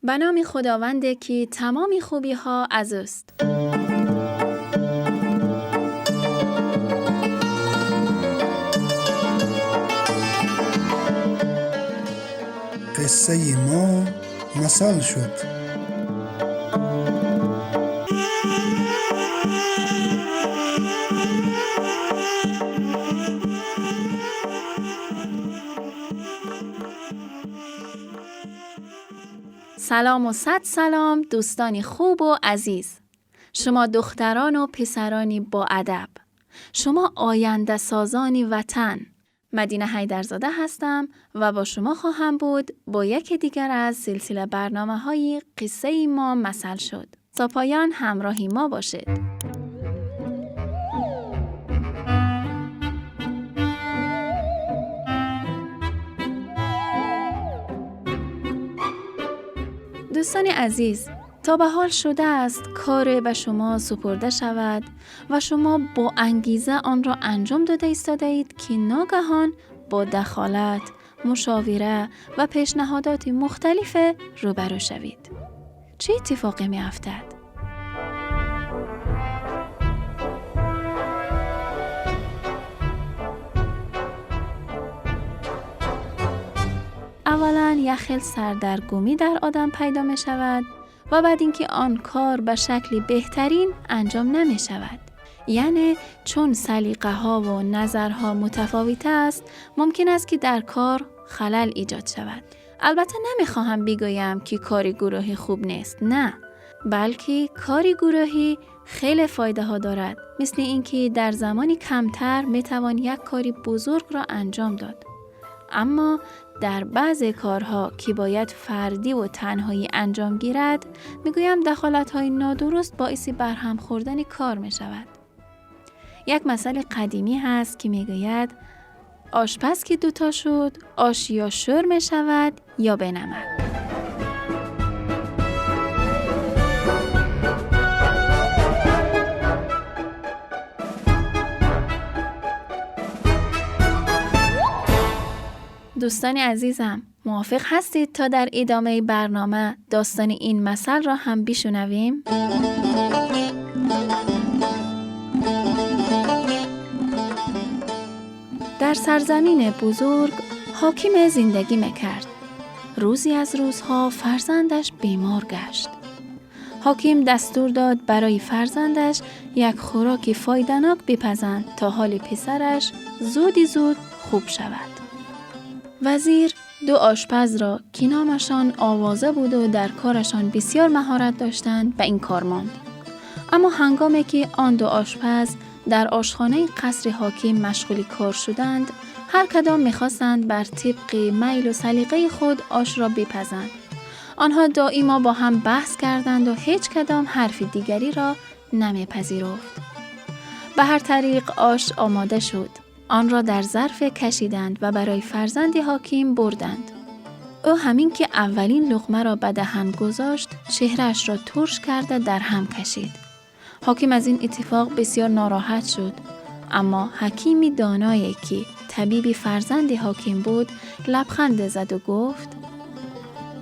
به نام خداونده که تمامی خوبی ها از اوست. قصه ما مثل شد. سلام و صد سلام دوستانی خوب و عزیز. شما دختران و پسرانی با ادب. شما آینده سازانی وطن. مدینه حیدرزاده هستم و با شما خواهم بود با یکی دیگر از سلسله برنامه‌های قصه ما مثل شد. تا پایان همراهی ما باشید. دوستان عزیز، تا به حال شده است کار به شما سپرده شود و شما با انگیزه آن را انجام داده ایستاده اید که ناگهان با دخالت، مشاوره و پیشنهادات مختلف روبرو شوید. چه اتفاقی می افتد؟ اولا یک خیل سردرگمی در آدم پیدا می شود و بعد اینکه آن کار به شکلی بهترین انجام نمی شود. یعنی چون سلیقه ها و نظرها متفاوت است ممکن است که در کار خلل ایجاد شود. البته نمیخواهم بگویم که کاری گروهی خوب نیست، نه، بلکه کاری گروهی خیلی فایده ها دارد، مثل اینکه در زمانی کمتر میتوان یک کاری بزرگ را انجام داد. اما در بعضی کارها که باید فردی و تنهایی انجام گیرد، میگویم دخالت‌های نادرست باعث برهم خوردن کار می شود. یک مثل قدیمی هست که میگوید آشپز که دوتا شد، آش یا شور می شود یا به نمک. دوستان عزیزم، موافق هستید تا در ادامه برنامه داستان این مثل را هم بشنویم؟ در سرزمین بزرگ حاکم زندگی میکرد. روزی از روزها فرزندش بیمار گشت. حاکم دستور داد برای فرزندش یک خوراک فایده‌ناک بپزند تا حال پسرش زود خوب شود. وزیر دو آشپز را که نامشان آوازه بود و در کارشان بسیار مهارت داشتند به این کار ماند. اما هنگامی که آن دو آشپز در آشخانه قصر حاکم مشغول کار شدند، هر کدام می‌خواستند بر طبق میل و سلیقه خود آش را بپزند. آنها دائما با هم بحث کردند و هیچ کدام حرف دیگری را نمی‌پذیرفت. به هر طریق آش آماده شد. آن را در ظرف کشیدند و برای فرزند حاکم بردند. او همین که اولین لقمه را به دهن گذاشت، چهره‌اش را ترش کرده در هم کشید. حاکم از این اتفاق بسیار ناراحت شد، اما حکیمی دانایی که طبیب فرزند حاکم بود، لبخند زد و گفت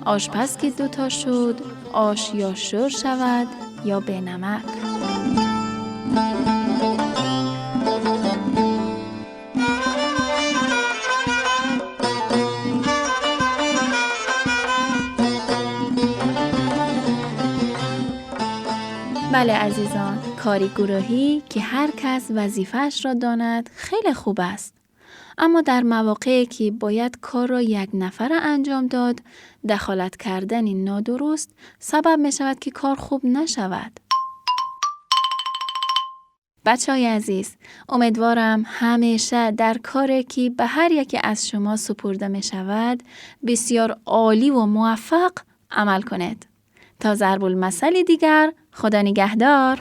آشپز که دوتا شد، آش یا شور شود یا به نمک. بله عزیزان، کاری گروهی که هر کس وظیفه‌اش را داند خیلی خوب است. اما در مواقعی که باید کار را یک نفر انجام داد، دخالت کردن نادرست سبب می شود که کار خوب نشود. بچه‌های عزیز، امیدوارم همیشه در کاری که به هر یکی از شما سپرده می شود بسیار عالی و موفق عمل کنید. تا ضرب المثل دیگر، خدا نگهدار.